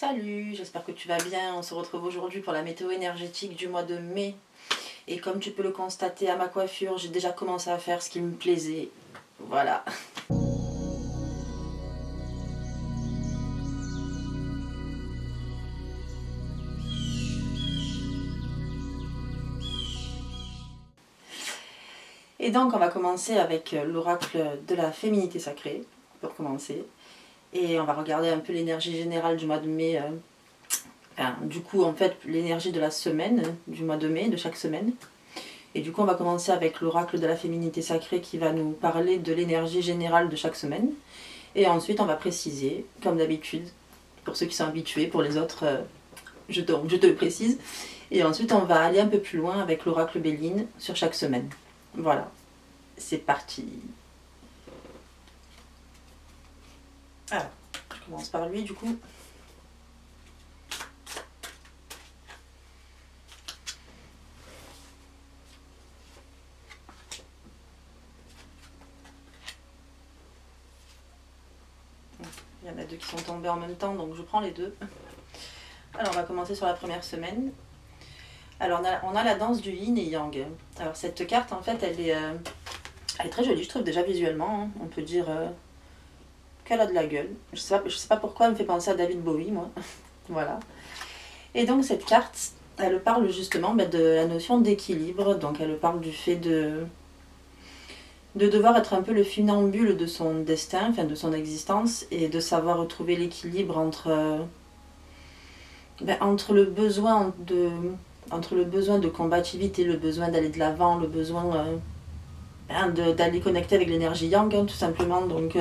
Salut, j'espère que tu vas bien. On se retrouve aujourd'hui pour la météo énergétique du mois de mai. Et comme tu peux le constater à ma coiffure, j'ai déjà commencé à faire ce qui me plaisait. Voilà. Et donc on va commencer avec l'oracle de la féminité sacrée, pour commencer. Et on va regarder un peu l'énergie générale du mois de mai. Du coup, en fait, l'énergie de la semaine, du mois de mai, de chaque semaine. Et du coup, on va commencer avec l'oracle de la féminité sacrée qui va nous parler de l'énergie générale de chaque semaine. Et ensuite, on va préciser, comme d'habitude, pour ceux qui sont habitués, pour les autres, je te le précise. Et ensuite, on va aller un peu plus loin avec l'oracle Béline sur chaque semaine. Voilà, c'est parti. Alors, je commence par lui du coup. Il y en a deux qui sont tombés en même temps, donc je prends les deux. Alors, on va commencer sur la première semaine. Alors, on a la danse du yin et yang. Alors, cette carte, en fait, elle est très jolie, je trouve, déjà visuellement. Hein. On peut dire qu'elle a de la gueule. Je sais pas pourquoi elle me fait penser à David Bowie, moi. Voilà. Et donc, cette carte, elle parle justement de la notion d'équilibre. Donc, elle parle du fait de devoir être un peu le funambule de son destin, enfin de son existence, et de savoir retrouver l'équilibre entre le besoin de combativité, le besoin d'aller de l'avant, le besoin d'aller connecter avec l'énergie yang, hein, tout simplement. Donc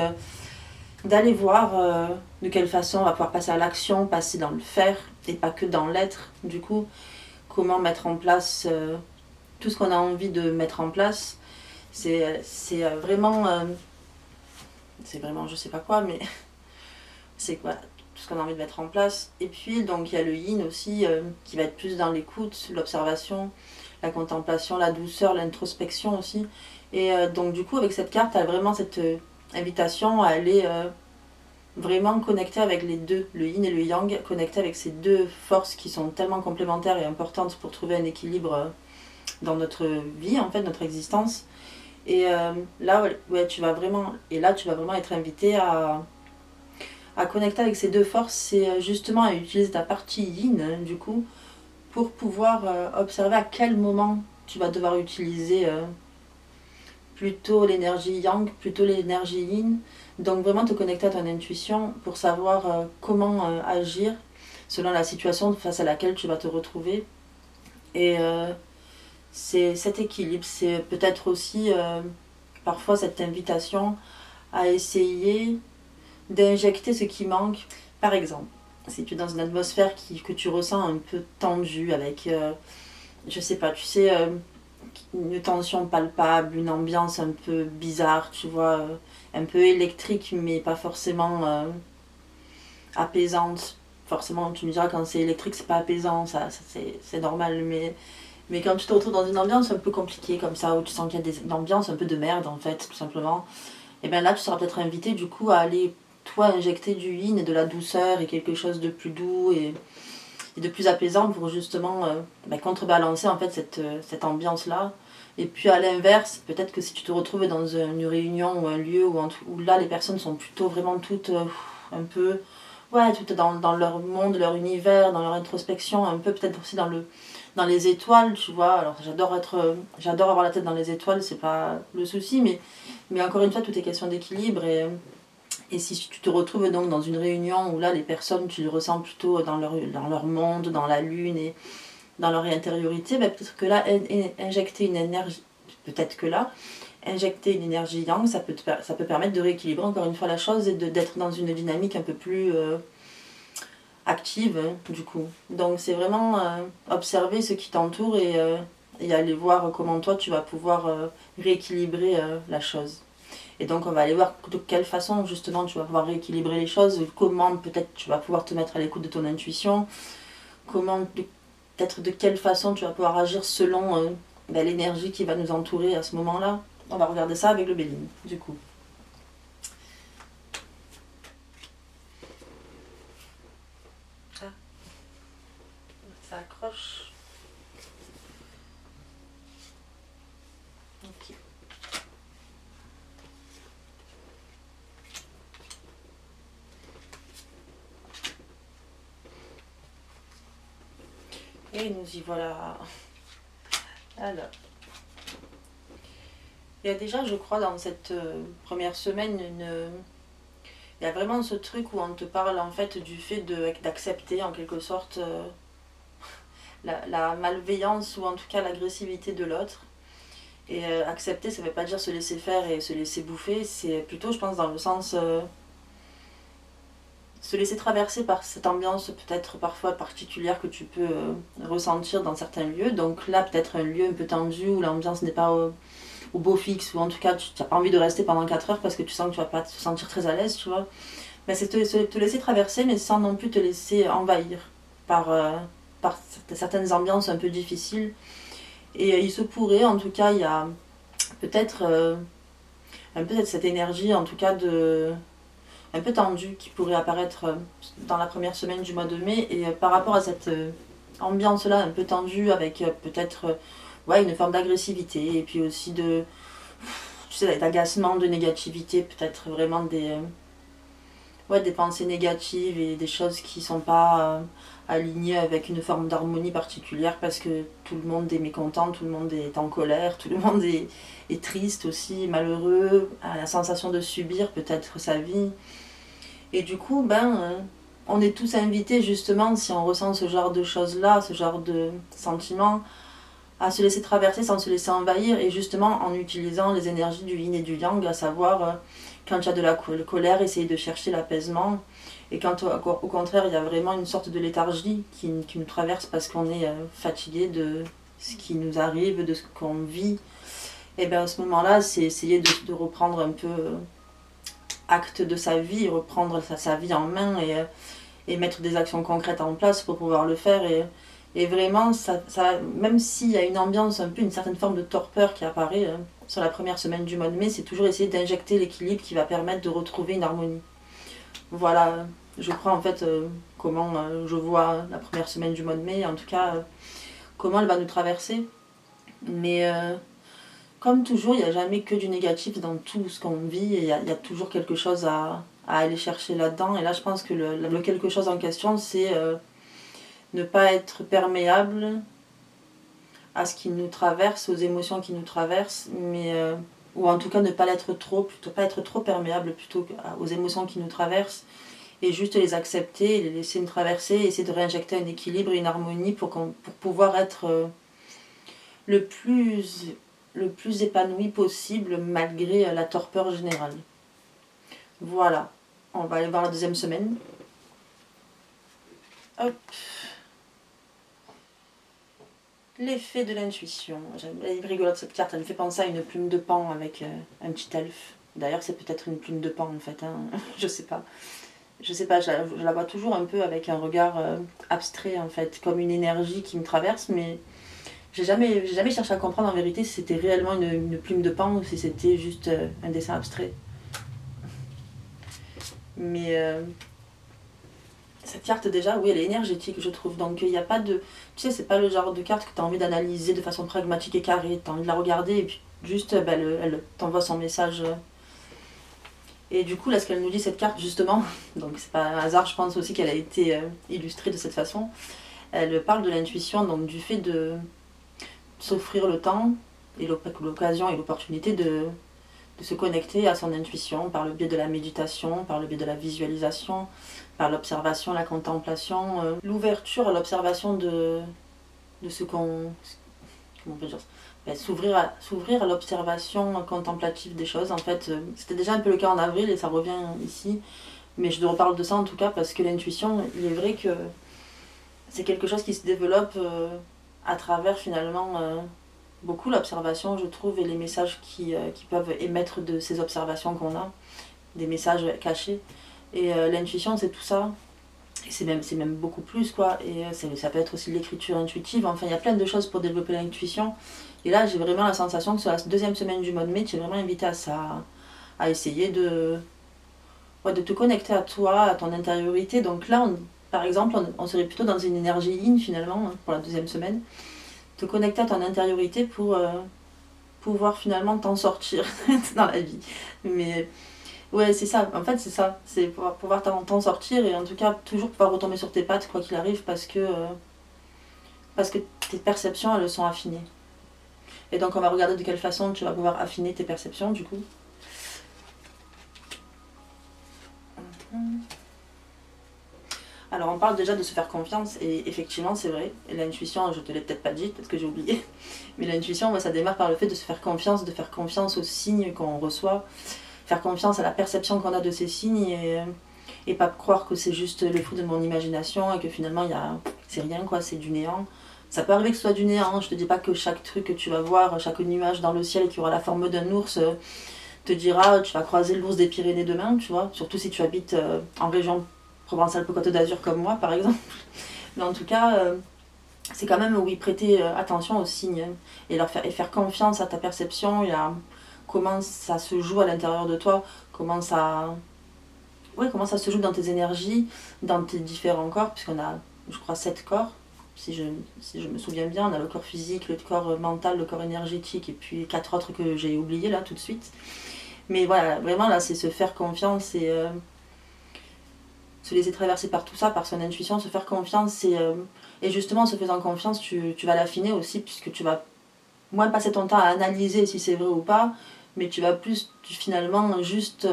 d'aller voir de quelle façon on va pouvoir passer à l'action, passer dans le faire, et pas que dans l'être. Du coup, comment mettre en place tout ce qu'on a envie de mettre en place. C'est vraiment, je sais pas quoi, mais c'est quoi tout ce qu'on a envie de mettre en place. Et puis donc il y a le yin aussi qui va être plus dans l'écoute, l'observation, la contemplation, la douceur, l'introspection aussi. Et donc du coup avec cette carte, tu as vraiment cette invitation à aller vraiment connecter avec les deux, le yin et le yang, connecter avec ces deux forces qui sont tellement complémentaires et importantes pour trouver un équilibre dans notre vie, en fait, notre existence. Et là, ouais, tu vas vraiment être invité à connecter avec ces deux forces, c'est justement à utiliser ta partie yin, hein, du coup, pour pouvoir observer à quel moment tu vas devoir utiliser plutôt l'énergie yang, plutôt l'énergie yin. Donc vraiment te connecter à ton intuition pour savoir comment agir selon la situation face à laquelle tu vas te retrouver. Et c'est cet équilibre, c'est peut-être aussi parfois cette invitation à essayer d'injecter ce qui manque. Par exemple, si tu es dans une atmosphère que tu ressens un peu tendue, avec, je sais pas, tu sais, une tension palpable, une ambiance un peu bizarre, tu vois, un peu électrique, mais pas forcément apaisante. Forcément, tu me diras, quand c'est électrique, c'est pas apaisant, ça c'est normal, mais quand tu te retrouves dans une ambiance un peu compliquée comme ça, où tu sens qu'il y a une ambiance un peu de merde en fait, tout simplement, et bien là tu seras peut-être invité du coup à aller, toi, injecter du yin et de la douceur et quelque chose de plus doux et de plus apaisant pour justement contrebalancer en fait cette ambiance-là. Et puis à l'inverse, peut-être que si tu te retrouves dans une réunion ou un lieu où là les personnes sont plutôt vraiment toutes un peu, ouais, toutes dans leur monde, leur univers, dans leur introspection, un peu peut-être aussi dans les étoiles, tu vois. Alors j'adore avoir la tête dans les étoiles, c'est pas le souci, mais encore une fois, tout est question d'équilibre. Et si tu te retrouves donc dans une réunion où là les personnes, tu les ressens plutôt dans leur monde, dans la lune et dans leur intériorité, peut-être que là, injecter une énergie, peut-être que là, injecter une énergie yang, ça peut permettre de rééquilibrer encore une fois la chose et d'être dans une dynamique un peu plus active, hein, du coup. Donc c'est vraiment observer ce qui t'entoure et aller voir comment toi tu vas pouvoir rééquilibrer la chose. Et donc on va aller voir de quelle façon justement tu vas pouvoir rééquilibrer les choses, comment peut-être tu vas pouvoir te mettre à l'écoute de ton intuition, peut-être de quelle façon tu vas pouvoir agir selon l'énergie qui va nous entourer à ce moment-là. On va regarder ça avec le Béline, du coup. ça accroche. Ok. Et nous y voilà. Alors, il y a déjà, je crois, dans cette première semaine, il y a vraiment ce truc où on te parle en fait du fait d'accepter en quelque sorte la malveillance ou en tout cas l'agressivité de l'autre. Et accepter, ça ne veut pas dire se laisser faire et se laisser bouffer, c'est plutôt, je pense, dans le sens se laisser traverser par cette ambiance peut-être parfois particulière que tu peux ressentir dans certains lieux. Donc là, peut-être un lieu un peu tendu où l'ambiance n'est pas au beau fixe, ou en tout cas tu n'as pas envie de rester pendant 4 heures parce que tu sens que tu vas pas te sentir très à l'aise, tu vois. Mais c'est te laisser traverser, mais sans non plus te laisser envahir par certaines ambiances un peu difficiles. Et il se pourrait, en tout cas, il y a peut-être un peu cette énergie, en tout cas, un peu tendue qui pourrait apparaître dans la première semaine du mois de mai. Et par rapport à cette ambiance-là, un peu tendue, avec peut-être ouais, une forme d'agressivité, et puis aussi tu sais, d'agacement, de négativité, peut-être vraiment ouais, des pensées négatives et des choses qui ne sont pas alignées avec une forme d'harmonie particulière parce que tout le monde est mécontent, tout le monde est en colère, tout le monde est triste aussi, malheureux, a la sensation de subir peut-être sa vie. Et du coup, on est tous invités justement, si on ressent ce genre de choses-là, ce genre de sentiments, à se laisser traverser sans se laisser envahir et justement en utilisant les énergies du yin et du yang, à savoir quand il y a de la colère, essayer de chercher l'apaisement, et quand au contraire il y a vraiment une sorte de léthargie qui nous traverse parce qu'on est fatigué de ce qui nous arrive, de ce qu'on vit, et bien à ce moment-là c'est essayer de reprendre un peu acte de sa vie, reprendre sa vie en main et mettre des actions concrètes en place pour pouvoir le faire. Et vraiment, même s'il y a une ambiance, un peu une certaine forme de torpeur qui apparaît sur la première semaine du mois de mai, c'est toujours essayer d'injecter l'équilibre qui va permettre de retrouver une harmonie. Voilà, je crois en fait comment je vois la première semaine du mois de mai, en tout cas comment elle va nous traverser. Mais comme toujours, il n'y a jamais que du négatif dans tout ce qu'on vit, et il y a toujours quelque chose à aller chercher là-dedans. Et là, je pense que le quelque chose en question, c'est ne pas être perméable à ce qui nous traverse, aux émotions qui nous traversent, mais ou en tout cas ne pas l'être trop, plutôt pas être trop perméable plutôt aux émotions qui nous traversent, et juste les accepter, les laisser nous traverser, et essayer de réinjecter un équilibre et une harmonie pour pouvoir être le plus épanoui possible malgré la torpeur générale. Voilà, on va aller voir la deuxième semaine. Hop. L'effet de l'intuition. Elle est rigolote cette carte, elle me fait penser à une plume de pan avec un petit elfe. D'ailleurs, c'est peut-être une plume de pan en fait, hein. Je sais pas. Je la vois toujours un peu avec un regard abstrait en fait, comme une énergie qui me traverse, mais j'ai jamais cherché à comprendre en vérité si c'était réellement une plume de pan ou si c'était juste un dessin abstrait. Mais cette carte déjà, oui, elle est énergétique, je trouve. Donc il n'y a pas de... Tu sais, c'est pas le genre de carte que tu as envie d'analyser de façon pragmatique et carrée. Tu as envie de la regarder et puis juste, elle t'envoie son message. Et du coup, là, ce qu'elle nous dit, cette carte, justement, donc c'est pas un hasard, je pense aussi qu'elle a été illustrée de cette façon. Elle parle de l'intuition, donc du fait de s'offrir le temps et l'occasion et l'opportunité de se connecter à son intuition par le biais de la méditation, par le biais de la visualisation, par l'observation, la contemplation, l'ouverture à l'observation de ce qu'on... Comment on peut dire ça, s'ouvrir à l'observation contemplative des choses. En fait, c'était déjà un peu le cas en avril et ça revient ici, mais je reparle de ça en tout cas parce que l'intuition, il est vrai que c'est quelque chose qui se développe à travers finalement beaucoup l'observation, je trouve, et les messages qui peuvent émettre de ces observations qu'on a, des messages cachés. Et l'intuition, c'est tout ça. Et c'est même beaucoup plus, quoi. Et ça peut être aussi l'écriture intuitive. Enfin, il y a plein de choses pour développer l'intuition. Et là, j'ai vraiment la sensation que sur la deuxième semaine du mois de mai, tu es vraiment invité à ça, à essayer de te connecter à toi, à ton intériorité. Donc là, par exemple, on serait plutôt dans une énergie yin finalement, hein, pour la deuxième semaine. Te connecter à ton intériorité pour pouvoir finalement t'en sortir dans la vie. Mais ouais, c'est ça, en fait c'est ça, c'est pouvoir t'en sortir et en tout cas toujours pouvoir retomber sur tes pattes quoi qu'il arrive parce que tes perceptions elles sont affinées. Et donc on va regarder de quelle façon tu vas pouvoir affiner tes perceptions du coup. Alors on parle déjà de se faire confiance et effectivement c'est vrai, et l'intuition, je te l'ai peut-être pas dit, peut-être que j'ai oublié, mais l'intuition ça démarre par le fait de se faire confiance aux signes qu'on reçoit, faire confiance à la perception qu'on a de ces signes et pas croire que c'est juste le fruit de mon imagination et que finalement c'est rien quoi, c'est du néant. Ça peut arriver que ce soit du néant, je te dis pas que chaque truc que tu vas voir, chaque nuage dans le ciel qui aura la forme d'un ours te dira tu vas croiser l'ours des Pyrénées demain, tu vois, surtout si tu habites en région Provence-Alpes-Côte d'Azur comme moi par exemple. Mais en tout cas, c'est quand même oui, prêter attention aux signes et faire confiance à ta perception et à comment ça se joue à l'intérieur de toi, comment ça se joue dans tes énergies, dans tes différents corps, puisqu'on a, je crois, 7 corps, si je me souviens bien. On a le corps physique, le corps mental, le corps énergétique, et puis 4 autres que j'ai oubliés là tout de suite. Mais voilà, vraiment là, c'est se faire confiance et se laisser traverser par tout ça, par son intuition, se faire confiance et justement en se faisant confiance, tu vas l'affiner aussi, puisque tu vas moins passer ton temps à analyser si c'est vrai ou pas, mais tu vas plus finalement juste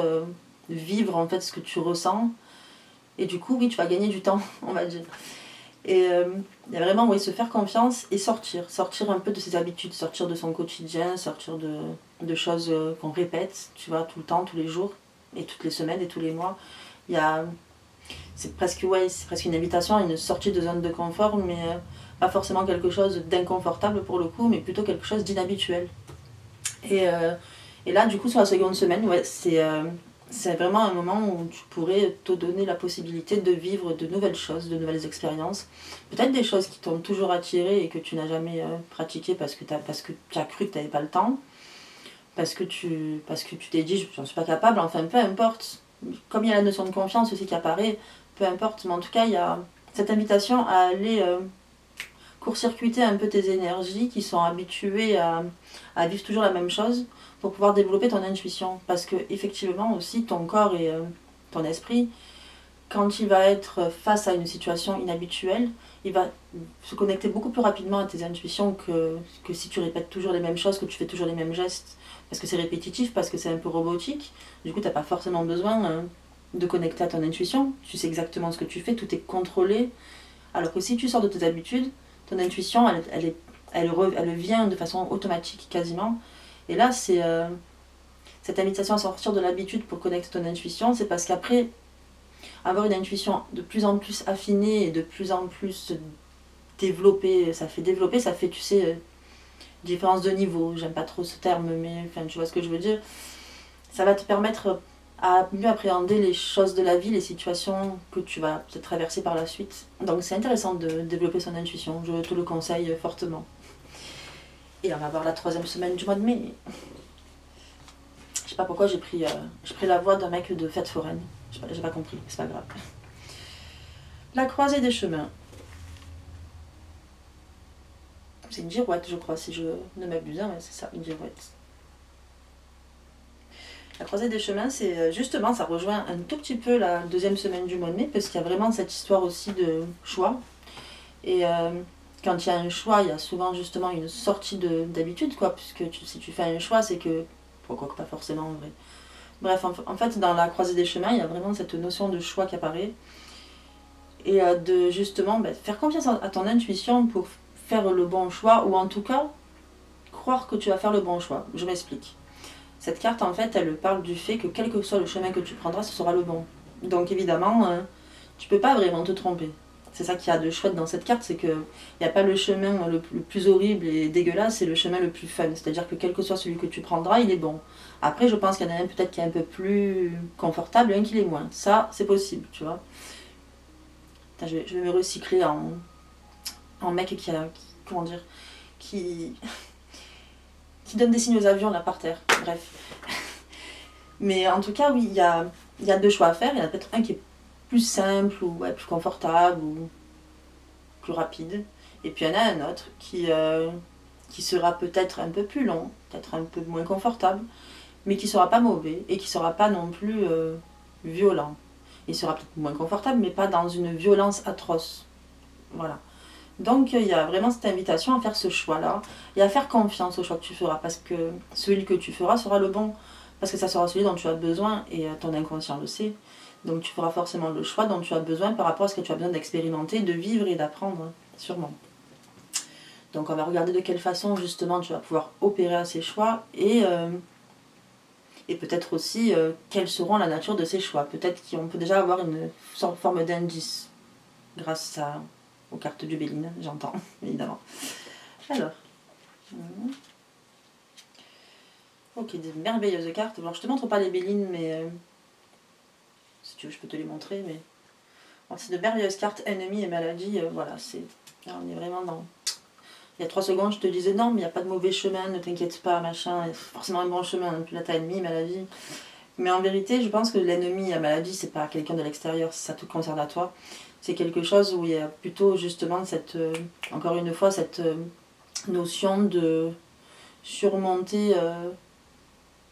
vivre en fait ce que tu ressens. Et du coup, oui, tu vas gagner du temps, on va dire. Et il y a vraiment, oui, se faire confiance et sortir un peu de ses habitudes, sortir de son quotidien, sortir de choses qu'on répète, tu vois, tout le temps, tous les jours, et toutes les semaines et tous les mois. Il y a, c'est presque une invitation à une sortie de zone de confort, mais pas forcément quelque chose d'inconfortable pour le coup, mais plutôt quelque chose d'inhabituel. Et là, du coup, sur la seconde semaine, ouais, c'est vraiment un moment où tu pourrais te donner la possibilité de vivre de nouvelles choses, de nouvelles expériences. Peut-être des choses qui t'ont toujours attiré et que tu n'as jamais pratiqué parce que tu as cru que tu n'avais pas le temps, parce que tu t'es dit je n'en suis pas capable, enfin peu importe. Comme il y a la notion de confiance aussi qui apparaît, peu importe, mais en tout cas, il y a cette invitation à aller court-circuiter un peu tes énergies qui sont habituées à vivre toujours la même chose pour pouvoir développer ton intuition. Parce que effectivement aussi ton corps et ton esprit, quand il va être face à une situation inhabituelle, il va se connecter beaucoup plus rapidement à tes intuitions que si tu répètes toujours les mêmes choses, que tu fais toujours les mêmes gestes. Parce que c'est répétitif, parce que c'est un peu robotique. Du coup, tu n'as pas forcément besoin de connecter à ton intuition. Tu sais exactement ce que tu fais, tout est contrôlé. Alors que si tu sors de tes habitudes, ton intuition, elle vient de façon automatique quasiment. Et là, c'est cette invitation à sortir de l'habitude pour connecter ton intuition, c'est parce qu'après, avoir une intuition de plus en plus affinée et de plus en plus développée, ça fait, tu sais, différence de niveau. J'aime pas trop ce terme, mais enfin, tu vois ce que je veux dire. Ça va te permettre à mieux appréhender les choses de la vie, les situations que tu vas peut-être traverser par la suite. Donc c'est intéressant de développer son intuition, je te le conseille fortement. Et on va voir la 3e semaine du mois de mai. Je sais pas pourquoi j'ai pris la voix d'un mec de fête foraine. J'ai pas compris, c'est pas grave. La croisée des chemins. C'est une girouette, je crois, si je ne m'abuse, mais c'est ça, une girouette. La croisée des chemins, c'est justement, ça rejoint un tout petit peu la 2e semaine du mois de mai, parce qu'il y a vraiment cette histoire aussi de choix. Et quand il y a un choix, il y a souvent justement une sortie d'habitude, quoi, puisque si tu fais un choix, c'est que, pourquoi que pas forcément en vrai. Bref, en fait, dans la croisée des chemins, il y a vraiment cette notion de choix qui apparaît. Et de justement faire confiance à ton intuition pour faire le bon choix, ou en tout cas, croire que tu vas faire le bon choix. Je m'explique. Cette carte, en fait, elle parle du fait que quel que soit le chemin que tu prendras, ce sera le bon. Donc évidemment, tu peux pas vraiment te tromper. C'est ça qu'il y a de chouette dans cette carte, c'est qu'il n'y a pas le chemin le plus horrible et dégueulasse, c'est le chemin le plus fun. C'est-à-dire que quel que soit celui que tu prendras, il est bon. Après, je pense qu'il y en a un peut-être qui est un peu plus confortable et un qui l'est moins. Ça, c'est possible, tu vois. Je vais me recycler en mec comment dire, qui donne des signes aux avions là par terre. Bref. Mais en tout cas, oui, il y a 2 choix à faire. Il y en a peut-être un qui est plus simple ou ouais, plus confortable ou plus rapide. Et puis il y en a un autre qui sera peut-être un peu plus long, peut-être un peu moins confortable, mais qui sera pas mauvais et qui sera pas non plus violent. Il sera peut-être moins confortable, mais pas dans une violence atroce. Voilà. Donc il y a vraiment cette invitation à faire ce choix-là et à faire confiance au choix que tu feras, parce que celui que tu feras sera le bon, parce que ça sera celui dont tu as besoin et ton inconscient le sait. Donc tu feras forcément le choix dont tu as besoin par rapport à ce que tu as besoin d'expérimenter, de vivre et d'apprendre, sûrement. Donc on va regarder de quelle façon justement tu vas pouvoir opérer à ces choix et peut-être aussi quelles seront la nature de ces choix. Peut-être qu'on peut déjà avoir une forme d'indice grâce aux cartes du Béline, j'entends, évidemment. Alors, ok, des merveilleuses cartes. Alors je te montre pas les Bélines, mais si tu veux je peux te les montrer. Mais bon, c'est de merveilleuses cartes, ennemis et maladies. Voilà, on est vraiment dans... Il y a 3 secondes, je te disais non, mais il n'y a pas de mauvais chemin, ne t'inquiète pas, machin, il y a forcément un bon chemin. Puis là, t'as ennemi, maladie. Mais en vérité, je pense que l'ennemi à maladie, c'est pas quelqu'un de l'extérieur, ça te concerne à toi. C'est quelque chose où il y a plutôt justement encore une fois, cette notion de surmonter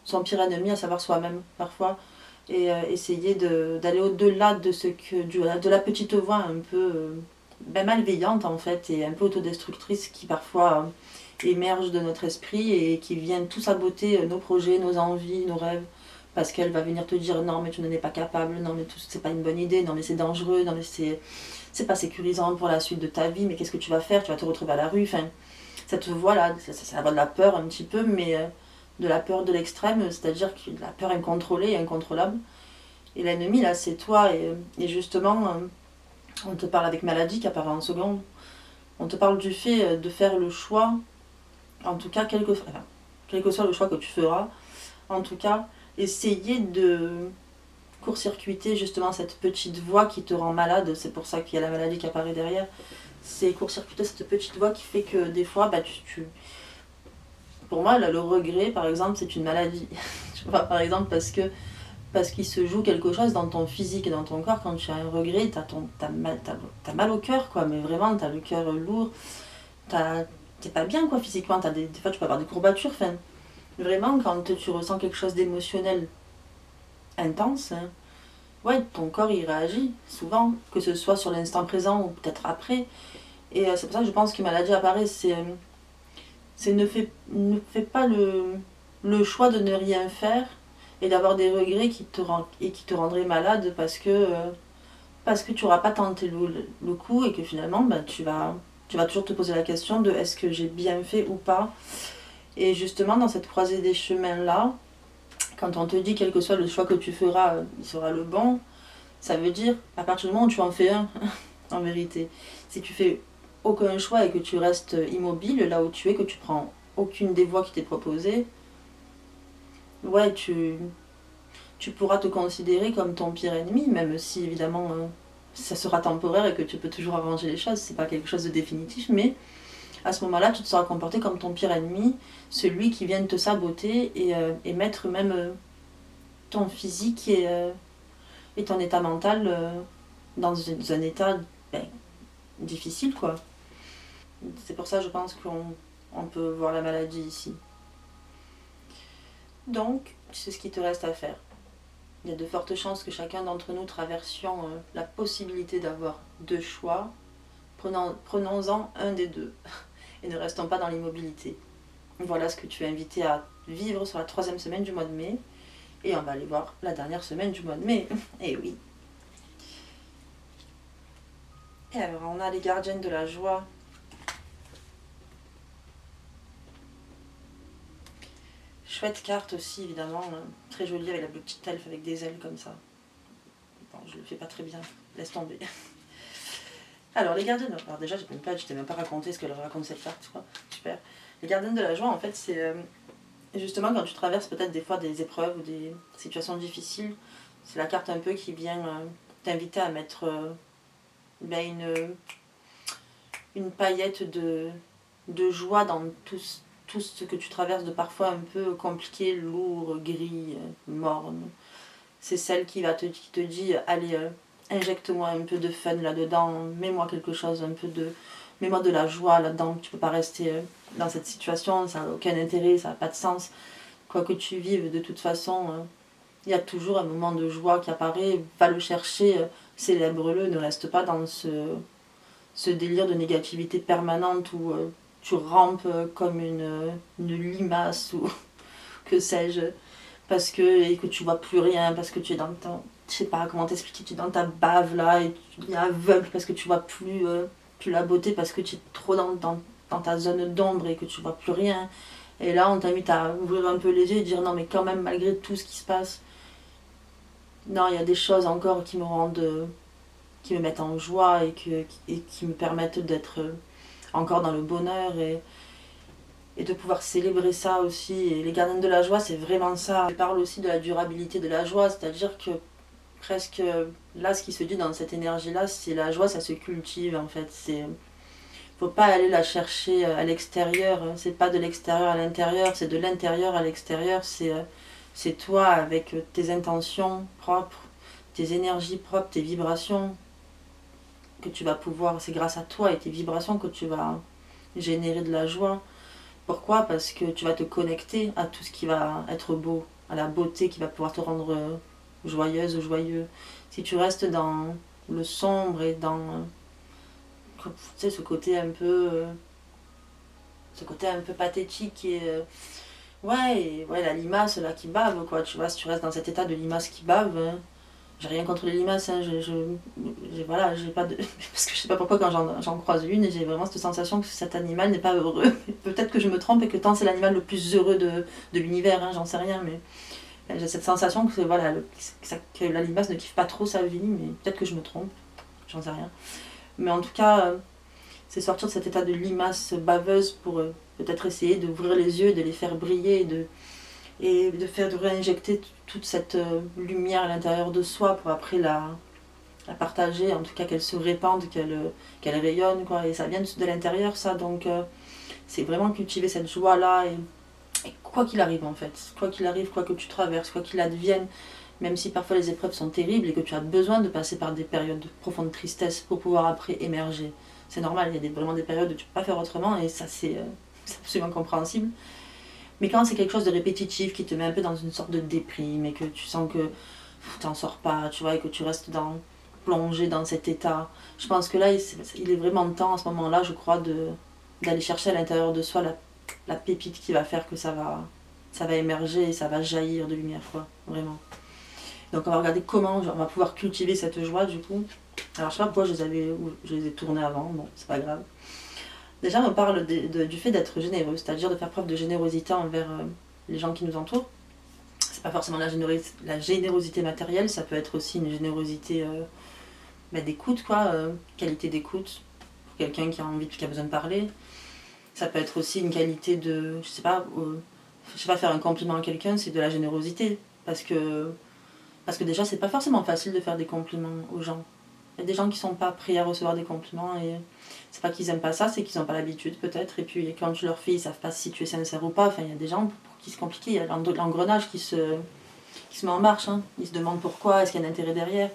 son pire ennemi, à savoir soi-même, parfois, et essayer d'aller au-delà de la petite voix un peu malveillante en fait, et un peu autodestructrice qui parfois émerge de notre esprit et qui vient tout saboter nos projets, nos envies, nos rêves, parce qu'elle va venir te dire non mais tu n'en es pas capable, non mais c'est pas une bonne idée, non mais c'est dangereux, non mais c'est pas sécurisant pour la suite de ta vie, mais qu'est-ce que tu vas faire, tu vas te retrouver à la rue, enfin cette voix là, c'est la voix de la peur un petit peu, mais de la peur de l'extrême, c'est-à-dire que la peur incontrôlée et incontrôlable. Et l'ennemi là c'est toi, et justement on te parle avec maladie qui apparaît en seconde, on te parle du fait de faire le choix, en tout cas quel que soit le choix que tu feras, en tout cas essayer de court-circuiter justement cette petite voix qui te rend malade, c'est pour ça qu'il y a la maladie qui apparaît derrière, c'est court-circuiter cette petite voix qui fait que des fois, pour moi, là, le regret, par exemple, c'est une maladie. Tu vois, par exemple, parce qu'il se joue quelque chose dans ton physique et dans ton corps. Quand tu as un regret, t'as mal au cœur, quoi, mais vraiment, t'as le cœur lourd, t'es pas bien, quoi, physiquement, des fois, tu peux avoir des courbatures, enfin, vraiment, quand tu ressens quelque chose d'émotionnel intense, hein, ouais, ton corps il réagit souvent, que ce soit sur l'instant présent ou peut-être après. Et c'est pour ça que je pense que maladie apparaît, ne fais pas le choix de ne rien faire et d'avoir des regrets qui te rendraient malade parce que tu n'auras pas tenté le coup et que finalement bah, tu vas toujours te poser la question de est-ce que j'ai bien fait ou pas. Et justement dans cette croisée des chemins là, quand on te dit quel que soit le choix que tu feras, il sera le bon, ça veut dire à partir du moment où tu en fais un, en vérité. Si tu fais aucun choix et que tu restes immobile là où tu es, que tu prends aucune des voies qui t'est proposée, ouais, tu pourras te considérer comme ton pire ennemi, même si évidemment ça sera temporaire et que tu peux toujours arranger les choses, c'est pas quelque chose de définitif, mais à ce moment-là, tu te seras comporté comme ton pire ennemi, celui qui vient te saboter et mettre même ton physique et ton état mental dans un état ben, difficile, quoi. C'est pour ça, je pense qu'on peut voir la maladie ici. Donc, c'est ce qui te reste à faire. Il y a de fortes chances que chacun d'entre nous traversions la possibilité d'avoir 2 choix. Prenons-en un des 2 et ne restons pas dans l'immobilité. Voilà ce que tu es invité à vivre sur la 3e semaine du mois de mai. Et on va aller voir la dernière semaine du mois de mai. Eh oui. Et alors, on a les gardiennes de la joie. Chouette carte aussi, évidemment. Très jolie avec la petite elfe avec des ailes comme ça. Bon, je le fais pas très bien. Laisse tomber. Alors, les gardiennes... Alors déjà, je t'ai même pas raconté ce qu'elle raconte cette carte, quoi. Super. Les gardiennes de la joie, en fait, c'est... justement, quand tu traverses peut-être des fois des épreuves ou des situations difficiles, c'est la carte un peu qui vient t'inviter à mettre ben une paillette de joie dans tout ce que tu traverses de parfois un peu compliqué, lourd, gris, morne. C'est celle qui te dit allez, injecte-moi un peu de fun là-dedans, mets-moi quelque chose, mets-moi de la joie là-dedans. Tu peux pas rester dans cette situation, ça n'a aucun intérêt, ça n'a pas de sens. Quoi que tu vives, de toute façon, il y a toujours un moment de joie qui apparaît, va le chercher, célèbre-le, ne reste pas dans ce délire de négativité permanente où tu rampes comme une limace ou que sais-je, et que tu vois plus rien, parce que tu es dans ton, je sais pas comment t'expliquer, tu es dans ta bave là, et tu es aveugle parce que tu vois plus la beauté, parce que tu es trop dans ta zone d'ombre et que tu vois plus rien. Et là, on t'invite à ouvrir un peu les yeux et dire non, mais quand même, malgré tout ce qui se passe, non, il y a des choses encore qui me mettent en joie et qui me permettent d'être encore dans le bonheur et de pouvoir célébrer ça aussi. Et les gardiens de la joie, c'est vraiment ça. Je parle aussi de la durabilité de la joie, c'est-à-dire que presque là, ce qui se dit dans cette énergie-là, c'est la joie, ça se cultive en fait. Faut pas aller la chercher à l'extérieur, c'est pas de l'extérieur à l'intérieur, c'est de l'intérieur à l'extérieur, c'est toi avec tes intentions propres, tes énergies propres, tes vibrations que tu vas pouvoir, c'est grâce à toi et tes vibrations que tu vas générer de la joie. Pourquoi? Parce que tu vas te connecter à tout ce qui va être beau, à la beauté qui va pouvoir te rendre joyeuse, joyeux. Si tu restes dans le sombre et dans tu sais, ce côté un peu pathétique ouais, la limace là qui bave, quoi, tu vois, si tu restes dans cet état de limace qui bave, j'ai rien contre les limaces, hein, voilà, j'ai pas de. Parce que je sais pas pourquoi quand j'en croise une, j'ai vraiment cette sensation que cet animal n'est pas heureux. Peut-être que je me trompe et que tant c'est l'animal le plus heureux de l'univers, hein, j'en sais rien, mais j'ai cette sensation que, voilà, que la limace ne kiffe pas trop sa vie, mais peut-être que je me trompe, j'en sais rien. Mais en tout cas, c'est sortir de cet état de limace baveuse pour peut-être essayer d'ouvrir les yeux, de les faire briller et de réinjecter toute cette lumière à l'intérieur de soi pour après la partager, en tout cas qu'elle se répande, qu'elle rayonne, quoi. Et ça vient de l'intérieur, ça. Donc c'est vraiment cultiver cette joie-là et quoi qu'il arrive en fait, quoi qu'il arrive, quoi que tu traverses, quoi qu'il advienne, même si parfois les épreuves sont terribles et que tu as besoin de passer par des périodes de profonde tristesse pour pouvoir après émerger. C'est normal, il y a vraiment des périodes où tu ne peux pas faire autrement et ça c'est absolument compréhensible. Mais quand c'est quelque chose de répétitif qui te met un peu dans une sorte de déprime et que tu sens que tu n'en sors pas, tu vois, et que tu restes plongé dans cet état, je pense que là il est vraiment temps à ce moment-là, je crois, d'aller chercher à l'intérieur de soi la pépite qui va faire que ça va émerger et ça va jaillir de lumière, quoi, vraiment. Donc on va regarder comment on va pouvoir cultiver cette joie du coup. Alors je sais pas pourquoi je les ai tournés avant, bon c'est pas grave. Déjà on parle du fait d'être généreux, c'est-à-dire de faire preuve de générosité envers les gens qui nous entourent. C'est pas forcément la générosité matérielle, ça peut être aussi une générosité d'écoute, quoi, qualité d'écoute pour quelqu'un qui a besoin de parler. Ça peut être aussi une qualité de, je sais pas, faire un compliment à quelqu'un, c'est de la générosité. Parce que déjà, c'est pas forcément facile de faire des compliments aux gens. Il y a des gens qui sont pas prêts à recevoir des compliments et c'est pas qu'ils aiment pas ça, c'est qu'ils n'ont pas l'habitude peut-être. Et puis quand tu leur fais, ils savent pas si tu es sincère ou pas. Enfin, il y a des gens pour qui c'est compliqué, il y a l'engrenage qui se met en marche. Hein. Ils se demandent pourquoi, est-ce qu'il y a un intérêt derrière.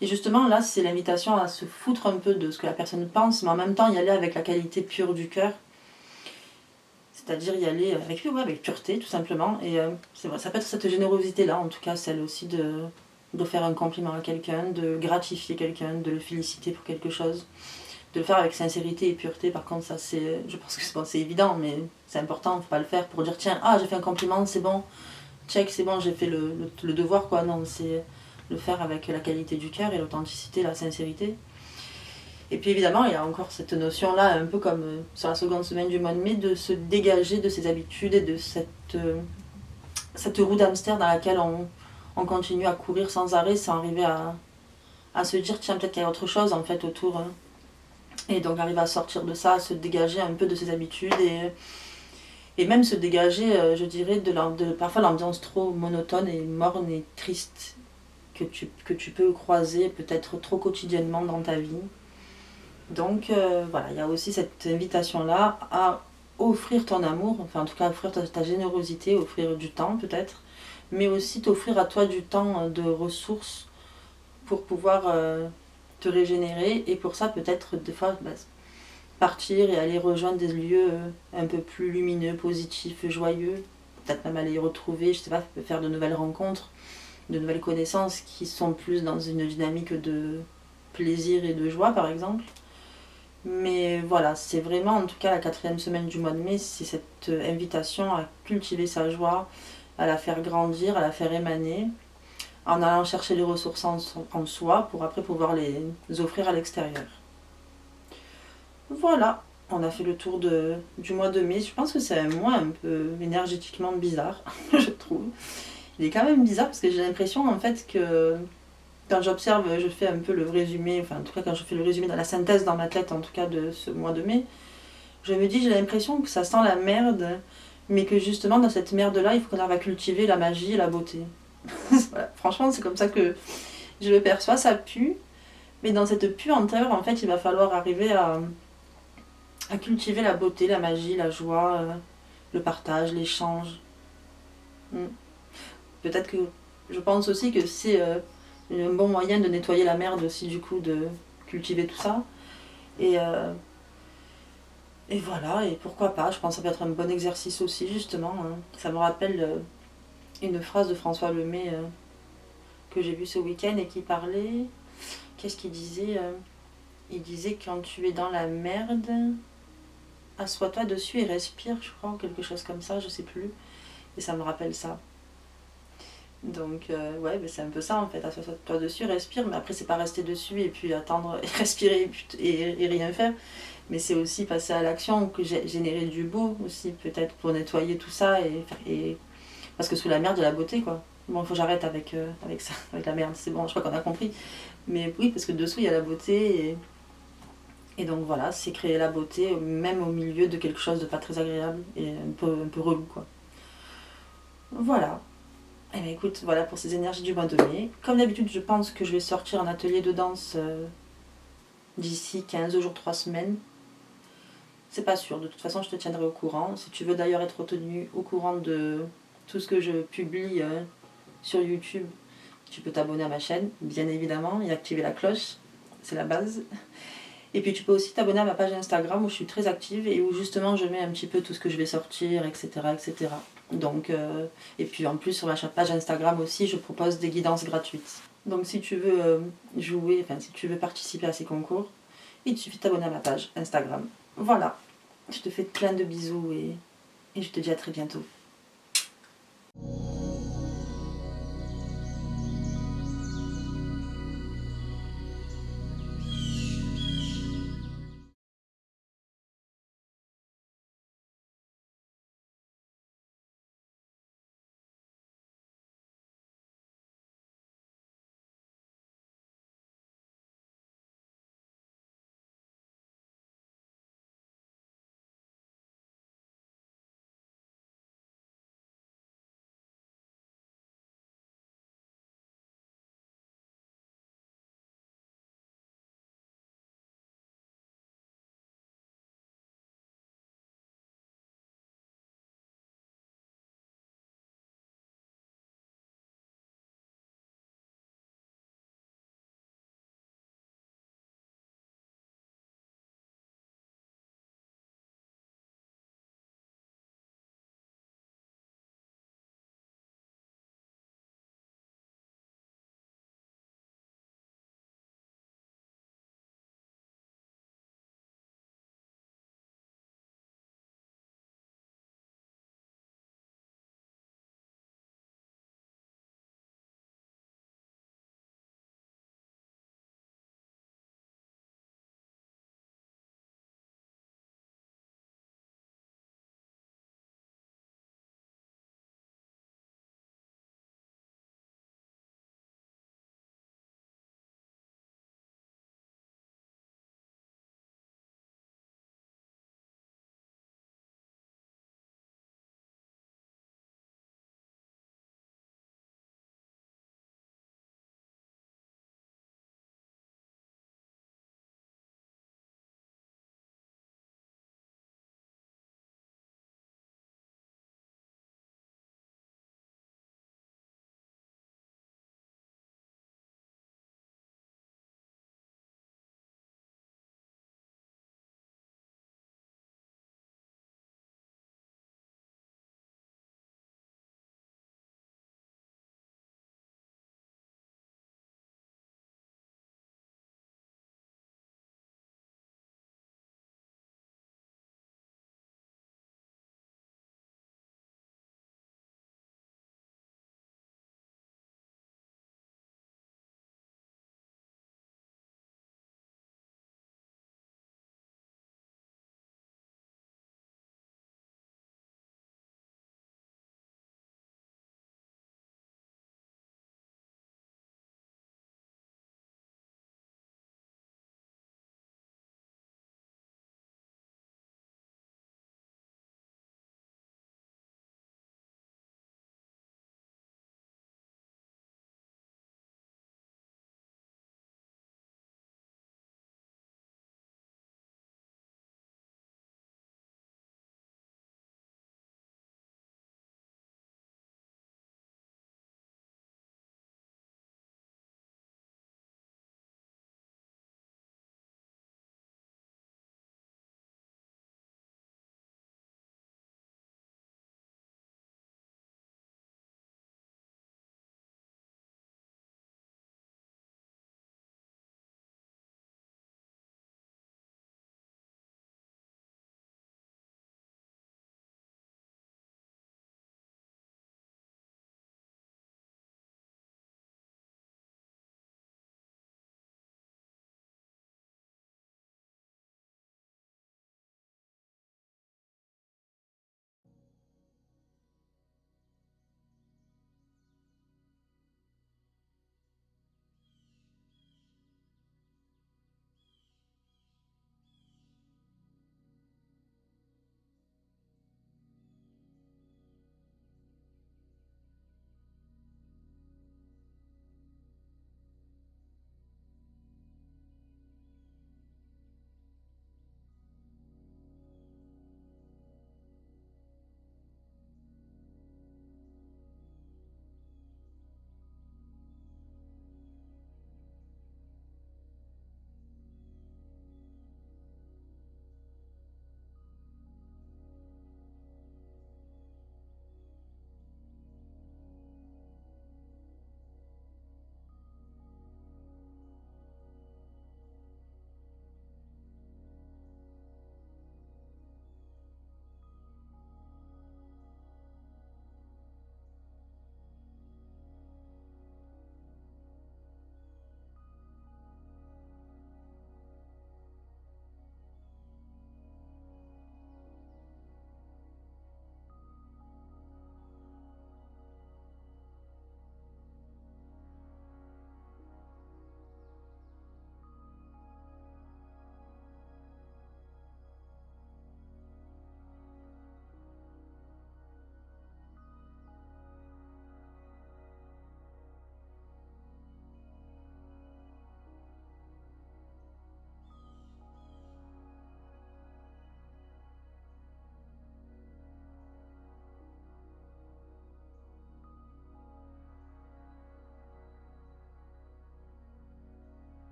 Et justement, là, c'est l'invitation à se foutre un peu de ce que la personne pense, mais en même temps y aller avec la qualité pure du cœur. C'est-à-dire y aller avec pureté, tout simplement. Et c'est vrai, ça peut être cette générosité-là, en tout cas, celle aussi de faire un compliment à quelqu'un, de gratifier quelqu'un, de le féliciter pour quelque chose. De le faire avec sincérité et pureté, par contre, ça, je pense que c'est évident, mais c'est important, il ne faut pas le faire pour dire tiens, j'ai fait un compliment, c'est bon, check, c'est bon, j'ai fait le devoir, quoi. Non, c'est le faire avec la qualité du cœur et l'authenticité, la sincérité. Et puis évidemment, il y a encore cette notion-là, un peu comme sur la seconde semaine du mois de mai, de se dégager de ses habitudes et de cette roue d'hamster dans laquelle on continue à courir sans arrêt, sans arriver à se dire, tiens, peut-être qu'il y a autre chose en fait autour. Et donc arriver à sortir de ça, à se dégager un peu de ses habitudes et même se dégager, je dirais, de parfois l'ambiance trop monotone et morne et triste que tu peux croiser peut-être trop quotidiennement dans ta vie. Donc voilà, il y a aussi cette invitation-là à offrir ton amour, enfin en tout cas offrir ta générosité, offrir du temps peut-être, mais aussi t'offrir à toi du temps de ressources pour pouvoir te régénérer. Et pour ça, peut-être des fois, partir et aller rejoindre des lieux un peu plus lumineux, positifs, joyeux. Peut-être même aller y retrouver, je sais pas, faire de nouvelles rencontres, de nouvelles connaissances qui sont plus dans une dynamique de plaisir et de joie, par exemple. Mais voilà, c'est vraiment, en tout cas, la 4e semaine du mois de mai, c'est cette invitation à cultiver sa joie, à la faire grandir, à la faire émaner, en allant chercher les ressources en soi pour après pouvoir les offrir à l'extérieur. Voilà, on a fait le tour du mois de mai. Je pense que c'est un mois un peu énergétiquement bizarre, je trouve. Il est quand même bizarre parce que j'ai l'impression en fait que quand j'observe, je fais un peu le résumé, enfin en tout cas quand je fais le résumé dans la synthèse dans ma tête en tout cas de ce mois de mai, je me dis j'ai l'impression que ça sent la merde, mais que justement dans cette merde-là, il faut qu'on arrive à cultiver la magie et la beauté. Voilà. Franchement, c'est comme ça que je le perçois, ça pue, mais dans cette puanteur, en fait, il va falloir arriver à cultiver la beauté, la magie, la joie, le partage, l'échange. Peut-être que je pense aussi que c'est un bon moyen de nettoyer la merde aussi, du coup, de cultiver tout ça. Et, euh, et voilà, et pourquoi pas, je pense que ça peut être un bon exercice aussi, justement. Ça me rappelle une phrase de François Lemay que j'ai vue ce week-end et qui parlait. Qu'est-ce qu'il disait Il disait quand tu es dans la merde, assois-toi dessus et respire, je crois, ou quelque chose comme ça, je sais plus. Et ça me rappelle ça. Donc, ouais, c'est un peu ça en fait. Assois-toi dessus, respire, mais après, c'est pas rester dessus et puis attendre et respirer et rien faire. Mais c'est aussi passer à l'action, que générer du beau aussi, peut-être pour nettoyer tout ça. Parce que sous la merde, il y a la beauté, quoi. Bon, il faut que j'arrête avec ça, avec la merde, c'est bon, je crois qu'on a compris. Mais oui, parce que dessous, il y a la beauté. Et donc voilà, c'est créer la beauté, même au milieu de quelque chose de pas très agréable et un peu relou, quoi. Voilà. Et bien écoute, voilà pour ces énergies du mois de mai. Comme d'habitude, je pense que je vais sortir un atelier de danse d'ici 15 jours, 3 semaines. C'est pas sûr, de toute façon, je te tiendrai au courant. Si tu veux d'ailleurs être tenu au courant de tout ce que je publie sur YouTube, tu peux t'abonner à ma chaîne, bien évidemment, et activer la cloche. C'est la base. Et puis tu peux aussi t'abonner à ma page Instagram où je suis très active et où justement je mets un petit peu tout ce que je vais sortir, etc. etc. Donc, et puis en plus sur ma page Instagram aussi, je propose des guidances gratuites. Donc si tu veux jouer, enfin si tu veux participer à ces concours, il te suffit de t'abonner à ma page Instagram. Voilà, je te fais plein de bisous et je te dis à très bientôt.